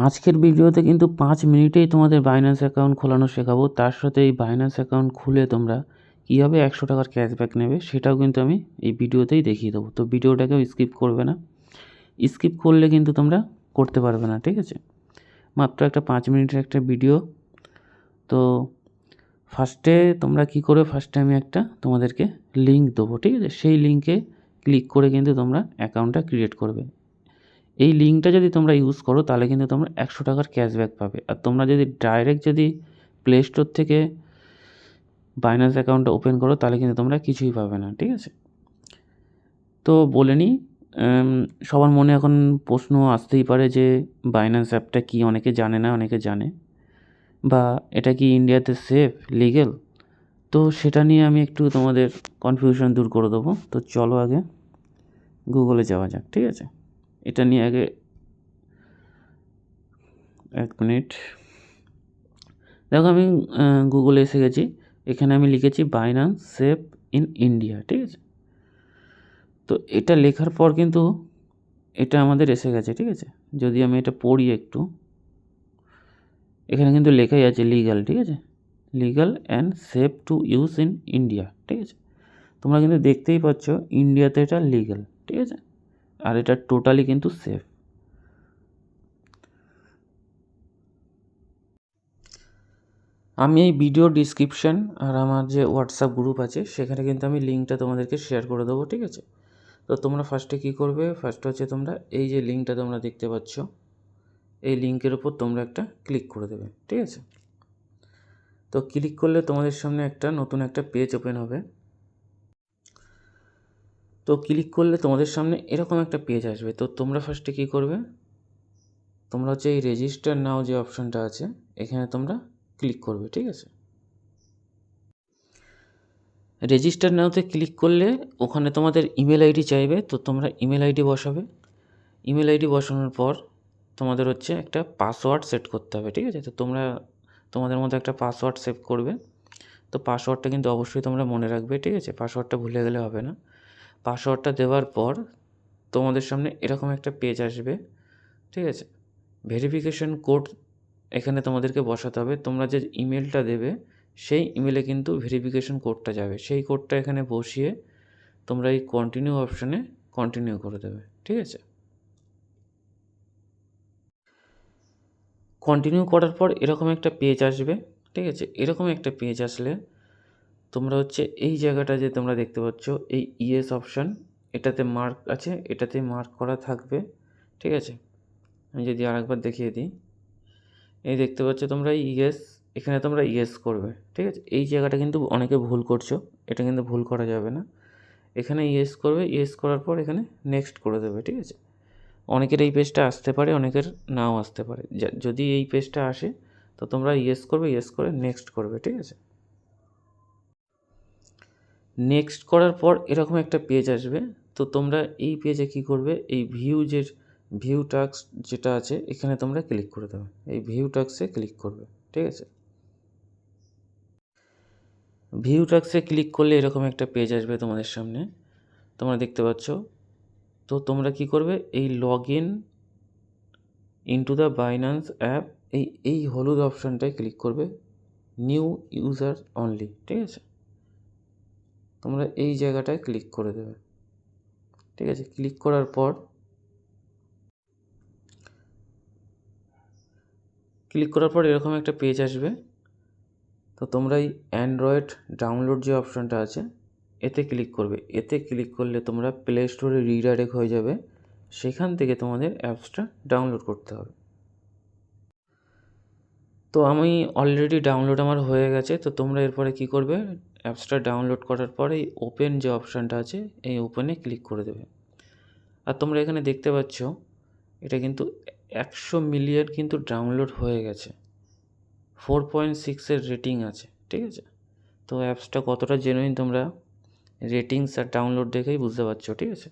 আজকের ভিডিওতে কিন্তু 5 মিনিটেই তোমাদের বাইন্যান্স অ্যাকাউন্ট খোলানো শেখাবো। তার সাথে এই বাইন্যান্স অ্যাকাউন্ট খুলে তোমরা কীভাবে 100 টাকার ক্যাশব্যাক নেবে সেটাও কিন্তু আমি এই ভিডিওতেই দেখিয়ে দেবো। তো ভিডিওটাকেও স্কিপ করবে না, স্কিপ করলে কিন্তু তোমরা করতে পারবে না, ঠিক আছে? মাত্র একটা 5 মিনিটের একটা ভিডিও। তো ফার্স্টে তোমরা কী করবে, ফার্স্টে আমি একটা তোমাদেরকে লিঙ্ক দেবো, ঠিক আছে? সেই লিঙ্কে ক্লিক করে কিন্তু তোমরা অ্যাকাউন্টটা ক্রিয়েট করবে। এই লিঙ্কটা যদি তোমরা ইউজ করো তাহলে কিন্তু তোমরা 100 টাকার ক্যাশব্যাক পাবে। আর তোমরা যদি ডাইরেক্ট যদি প্লে স্টোর থেকে বাইন্যান্স অ্যাকাউন্টটা ওপেন করো তাহলে কিন্তু তোমরা কিছুই পাবে না, ঠিক আছে? তো বলে নিই, সবার মনে এখন প্রশ্ন আসতেই পারে যে বাইন্যান্স অ্যাপটা কি, অনেকে জানে না, অনেকে জানে, বা এটা কি ইন্ডিয়াতে সেফ, লিগ্যাল? তো সেটা নিয়ে আমি একটু তোমাদের কনফিউশন দূর করে দেবো। তো চলো আগে গুগলে যাওয়া যাক, ঠিক আছে? এটা নিয়ে আগে 1 মিনিট। দেখো আমি গুগলে এসে গেছি। এখানে আমি লিখেছি বাইন্যান্স সেফ ইন ইন্ডিয়া, ঠিক আছে? তো এটা লেখার পর কিন্তু এটা আমাদের এসে গেছে, ঠিক আছে? যদি আমি এটা পড়ি একটু, এখানে কিন্তু লেখাই আছে লিগ্যাল, ঠিক আছে? Legal and safe to use in India, ঠিক আছে? তোমরা কিন্তু দেখতেই পাচ্ছ ইন্ডিয়াতে এটা লিগ্যাল, ঠিক আছে? আর এটা টোটালি কিন্তু সেফ। আমি এই ভিডিও ডিসক্রিপশান আর আমার যে হোয়াটসঅ্যাপ গ্রুপ আছে সেখানে কিন্তু আমি লিঙ্কটা তোমাদেরকে শেয়ার করে দেবো, ঠিক আছে? তো তোমরা ফার্স্টে কী করবে, ফার্স্ট হচ্ছে তোমরা এই যে লিঙ্কটা তোমরা দেখতে পাচ্ছ, এই লিঙ্কের ওপর তোমরা একটা ক্লিক করে দেবে, ঠিক আছে? তো ক্লিক করলে তোমাদের সামনে একটা নতুন একটা পেজ ওপেন হবে। তো ক্লিক করলে তোমাদের সামনে এরকম একটা পেজ আসবে। তো তোমরা ফার্স্টে কী করবে, তোমরা হচ্ছে এই রেজিস্টার নাও যে অপশানটা আছে এখানে তোমরা ক্লিক করবে, ঠিক আছে? রেজিস্টার নাওতে ক্লিক করলে ওখানে তোমাদের ইমেল আইডি চাইবে। তো তোমরা ইমেল আইডি বসাবে। ইমেল আইডি বসানোর পর তোমাদের হচ্ছে একটা পাসওয়ার্ড সেট করতে হবে, ঠিক আছে? তো তোমরা তোমাদের মধ্যে একটা পাসওয়ার্ড সেভ করবে। তো পাসওয়ার্ডটা কিন্তু অবশ্যই তোমরা মনে রাখবে, ঠিক আছে? পাসওয়ার্ডটা ভুলে গেলে হবে না। পাসওয়ার্ডটা দেওয়ার পর তোমাদের সামনে এরকম একটা পেজ আসবে, ঠিক আছে? ভেরিফিকেশন কোড এখানে তোমাদেরকে বসাতে হবে। তোমরা যে ইমেলটা দেবে সেই ইমেলে কিন্তু ভেরিফিকেশন কোডটা যাবে। সেই কোডটা এখানে বসিয়ে তোমরা এই কন্টিনিউ অপশানে কন্টিনিউ করে দেবে, ঠিক আছে? কন্টিনিউ করার পর এরকম একটা পেজ আসবে, ঠিক আছে? এরকম একটা পেজ আসলে তোমরা হচ্ছে এই জায়গাটা যে তোমরা দেখতে পাচ্ছ এই ইয়েস অপশান, এটাতে মার্ক আছে, এটাতে মার্ক করা থাকবে, ঠিক আছে? আমি যদি আরেকবার দেখিয়ে দিই, এই দেখতে পাচ্ছ তোমরা ইয়েস, এখানে তোমরা ইয়েস করবে, ঠিক আছে? এই জায়গাটা কিন্তু অনেকে ভুল করছো, এটা কিন্তু ভুল করা যাবে না। এখানে ইয়েস করবে, ইয়েস করার পর এখানে নেক্সট করে দেবে, ঠিক আছে? অনেকের এই পেজটা আসতে পারে, অনেকের নাও আসতে পারে। যদি এই পেজটা আসে তো তোমরা ইয়েস করবে, ইয়েস করে নেক্সট করবে, ঠিক আছে? নেক্সট করার পর এরকম একটা পেজ আসবে। তো তোমরা এই পেজে কী করবে, এই ভিউ টাস্ক যেটা আছে এখানে তোমরা ক্লিক করে দেবে। এই ভিউ টাস্কে ক্লিক করবে, ঠিক আছে? ভিউ টাস্কে ক্লিক করলে এরকম একটা পেজ আসবে তোমাদের সামনে, তোমরা দেখতে পাচ্ছ। তো তোমরা কী করবে, এই log in into the Binance app, এই হলুদ অপশানটায় ক্লিক করবে, নিউ ইউজার অনলি, ঠিক আছে? তোমরা এই জায়গাটায় ক্লিক করে দেবে, ঠিক আছে? ক্লিক করার পর এরকম একটা পেজ আসবে। তো তোমরা এই অ্যান্ড্রয়েড ডাউনলোড যে অপশানটা আছে এতে ক্লিক করবে। এতে ক্লিক করলে তোমরা প্লে স্টোরে রিডাইরেক্ট হয়ে যাবে, সেখান থেকে তোমাদের অ্যাপসটা ডাউনলোড করতে হবে। তো আমি অলরেডি ডাউনলোড আমার হয়ে গেছে। তো তোমরা এরপরে কী করবে, অ্যাপসটা ডাউনলোড করার পরে এই ওপেন যে অপশানটা আছে এই ওপেনে ক্লিক করে দেবে। আর তোমরা এখানে দেখতে পাচ্ছ এটা কিন্তু 100 মিলিয়ন কিন্তু ডাউনলোড হয়ে গেছে, 4.6 রেটিং আছে, ঠিক আছে? তো অ্যাপসটা কতটা জেনুইন তোমরা রেটিংস আর ডাউনলোড দেখেই বুঝতে পারছো, ঠিক আছে?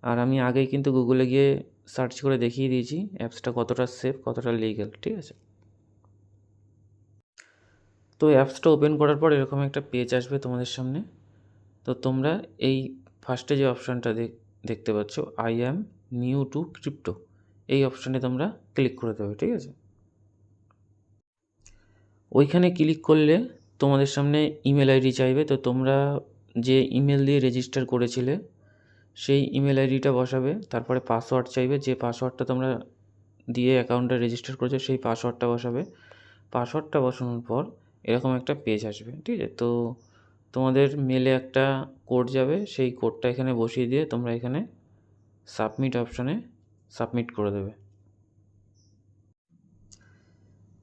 আর আমি আগেই কিন্তু গুগলে গিয়ে সার্চ করে দেখিয়ে দিয়েছি অ্যাপসটা কতটা সেফ, কতটা লিগ্যাল, ঠিক আছে? তো অ্যাপসটা ওপেন করার পর এরকম একটা পেজ আসবে তোমাদের সামনে। তো তোমরা এই ফার্স্টে যে অপশানটা দেখতে পাচ্ছ, I am new two crypto, এই অপশানে তোমরা ক্লিক করে দেবে, ঠিক আছে। ওইখানে ক্লিক করলে তোমাদের সামনে ইমেল আইডি চাইবে, তো তোমরা যে ইমেল দিয়ে রেজিস্টার করেছিলে সেই ইমেল আইডিটা বসাবে, তারপরে পাসওয়ার্ড চাইবে, যে পাসওয়ার্ডটা তোমরা দিয়ে অ্যাকাউন্টটা রেজিস্টার করেছো সেই পাসওয়ার্ডটা বসাবে। পাসওয়ার্ডটা বসানোর পর এরকম একটা পেজ আসবে, ঠিক আছে। তো তোমাদের মেলে একটা কোড যাবে, সেই কোডটা এখানে বসিয়ে দিয়ে তোমরা এখানে সাবমিট অপশানে সাবমিট করে দেবে।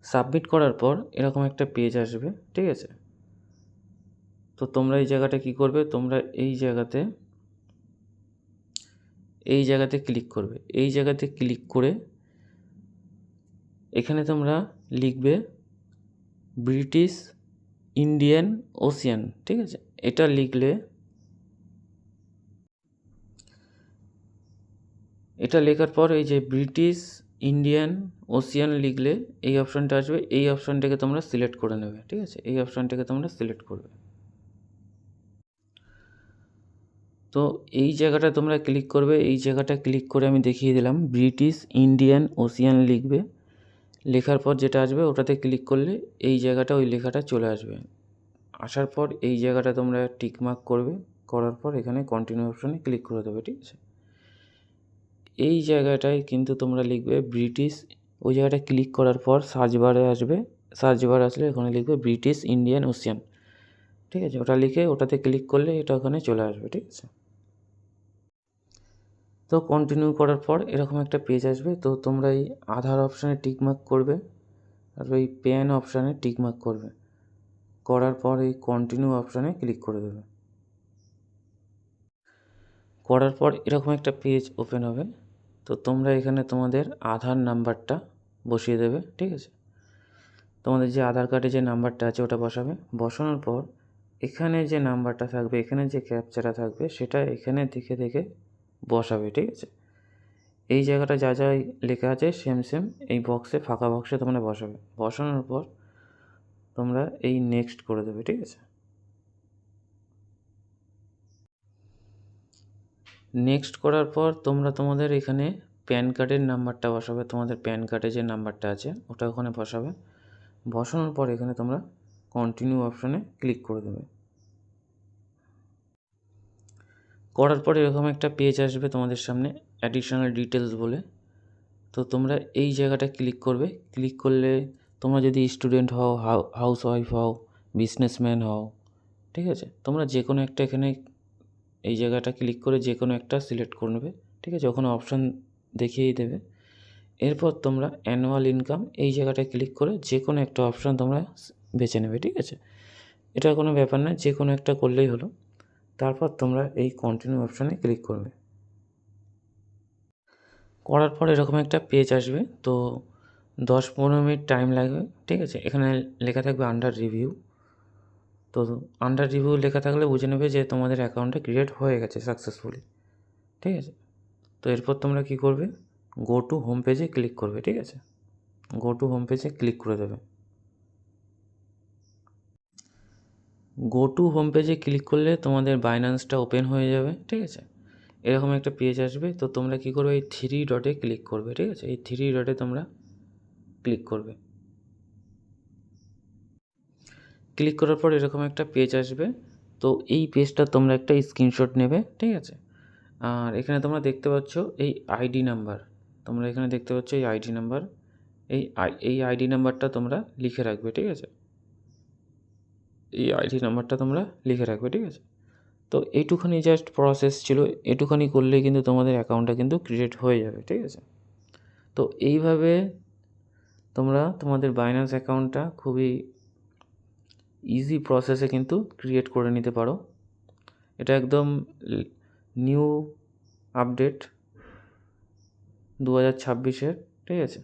সাবমিট করার পর এরকম একটা পেজ আসবে, ঠিক আছে। তো তোমরা এই জায়গাটা কি করবে, তোমরা এই জায়গাতে ক্লিক করবে। এই জায়গাতে ক্লিক করে এখানে তোমরা লিখবে ব্রিটিশ ইন্ডিয়ান ওশিয়ান, ঠিক আছে। এটা লিখলে, এটা লেখার পর এই যে ব্রিটিশ ইন্ডিয়ান ওশিয়ান লিখলে এই অপশানটা আসবে। এই অপশানটাকে তোমরা সিলেক্ট করে নেবে, ঠিক আছে। এই অপশানটাকে তোমরা সিলেক্ট করবে। তো এই জায়গাটা তোমরা ক্লিক করবে। এই জায়গাটা ক্লিক করে আমি দেখিয়ে দিলাম, ব্রিটিশ ইন্ডিয়ান ওশিয়ান লিখবে। লেখার পর যেটা আসবে ওটাতে ক্লিক করলে এই জায়গাটা, ওই লেখাটা চলে আসবে। আসার পর এই জায়গাটা তোমরা টিকমার্ক করবে, করার পর এখানে কন্টিনিউ অপশানে ক্লিক করে দেবে, ঠিক আছে। এই জায়গাটায় কিন্তু তোমরা লিখবে ব্রিটিশ, ওই জায়গাটা ক্লিক করার পর সার্চ বারে আসবে। সার্চ বার আসলে ওখানে লিখবে ব্রিটিশ ইন্ডিয়ান ওশিয়ান, ঠিক আছে। ওটা লিখে ওটাতে ক্লিক করলে এটা ওখানে চলে আসবে, ঠিক আছে। তো কন্টিনিউ করার পর এরকম একটা পেজ আসবে। তো তোমরা এই আধার অপশানে টিকমার্ক করবে, আর ওই প্যান অপশানে টিকমার্ক করবে। করার পর এই কন্টিনিউ অপশানে ক্লিক করে দেবে। করার পর এরকম একটা পেজ ওপেন হবে। তো তোমরা এখানে তোমাদের আধার নাম্বারটা বসিয়ে দেবে, ঠিক আছে। তোমাদের যে আধার কার্ডে যে নাম্বারটা আছে ওটা বসাবে। বসানোর পর এখানে যে নাম্বারটা থাকবে, এখানে যে ক্যাপচাটা থাকবে সেটা এখানে দেখে দেখে বসাবে, ঠিক আছে। এই জায়গাটা যা যা লেখা আছে সেম এই বক্সে, ফাঁকা বক্সে তোমরা বসাবে। বসানোর পর তোমরা এই নেক্সট করে দেবে, ঠিক আছে। নেক্সট করার পর তোমরা তোমাদের এখানে প্যান কার্ডের নাম্বারটা বসাবে। তোমাদের প্যান কার্ডে যে নাম্বারটা আছে ওটা ওখানে বসাবে। বসানোর পর এখানে তোমরা কন্টিনিউ অপশানে ক্লিক করে দেবে। করার পর এরকম একটা পেজ আসবে তোমাদের সামনে, অ্যাডিশনাল ডিটেলস বলে। তো তোমরা এই জায়গাটা ক্লিক করবে। ক্লিক করলে তোমরা যদি স্টুডেন্ট হও, হাউস ওয়াইফ হও, বিজনেসম্যান হও, ঠিক আছে, তোমরা যে কোনো একটা এখানে এই জায়গাটা ক্লিক করে যে কোনো একটা সিলেক্ট করে নেবে, ঠিক আছে। ওখানে অপশান দেখিয়েই দেবে। এরপর তোমরা অ্যানুয়াল ইনকাম এই জায়গাটায় ক্লিক করে যে কোনো একটা অপশান তোমরা বেছে নেবে, ঠিক আছে। এটা কোনো ব্যাপার না, যে কোনো একটা করলেই হলো। তারপর তোমরা এই কন্টিনিউ অপশানে ক্লিক করবে। করার পর এরকম একটা পেজ আসবে। তো 10-15 মিনিট টাইম লাগবে, ঠিক আছে। এখানে লেখা থাকবে আন্ডার রিভিউ। তো আন্ডার রিভিউ লেখা থাকলে বুঝে নেবে যে তোমাদের অ্যাকাউন্টটা ক্রিয়েট হয়ে গেছে সাকসেসফুলি, ঠিক আছে। তো এরপর তোমরা কী করবে, গো টু হোম পেজে ক্লিক করবে, ঠিক আছে। গো টু হোম পেজে ক্লিক করে দেবে। গো টু হোম পেজে ক্লিক করলে তোমাদের বাইন্যান্সটা ওপেন হয়ে যাবে, ঠিক আছে। এরকম একটা পেজ আসবে। তো তোমরা কী করবে, এই 3 ডটে ক্লিক করবে, ঠিক আছে। এই 3 ডটে তোমরা ক্লিক করবে। ক্লিক করার পর এরকম একটা পেজ আসবে। তো এই পেজটা তোমরা একটা স্ক্রিনশট নেবে, ঠিক আছে। আর এখানে তোমরা দেখতে পাচ্ছ এই আইডি নাম্বার, তোমরা এখানে দেখতে পাচ্ছ এই আইডি নাম্বার, এই আইডি নাম্বারটা তোমরা লিখে রাখবে, ঠিক আছে। এই আইডি নাম্বারটা তোমরা লিখে রাখবে, ঠিক আছে। তো এইটুখানি জাস্ট প্রসেস ছিল, এটুখানি করলেই কিন্তু তোমাদের অ্যাকাউন্টটা কিন্তু ক্রিয়েট হয়ে যাবে, ঠিক আছে। তো এইভাবে তোমরা তোমাদের বাইন্যান্স অ্যাকাউন্টটা খুবই ইজি প্রসেসে কিন্তু ক্রিয়েট করে নিতে পারো। এটা একদম নিউ আপডেট 2026-এর, ঠিক আছে।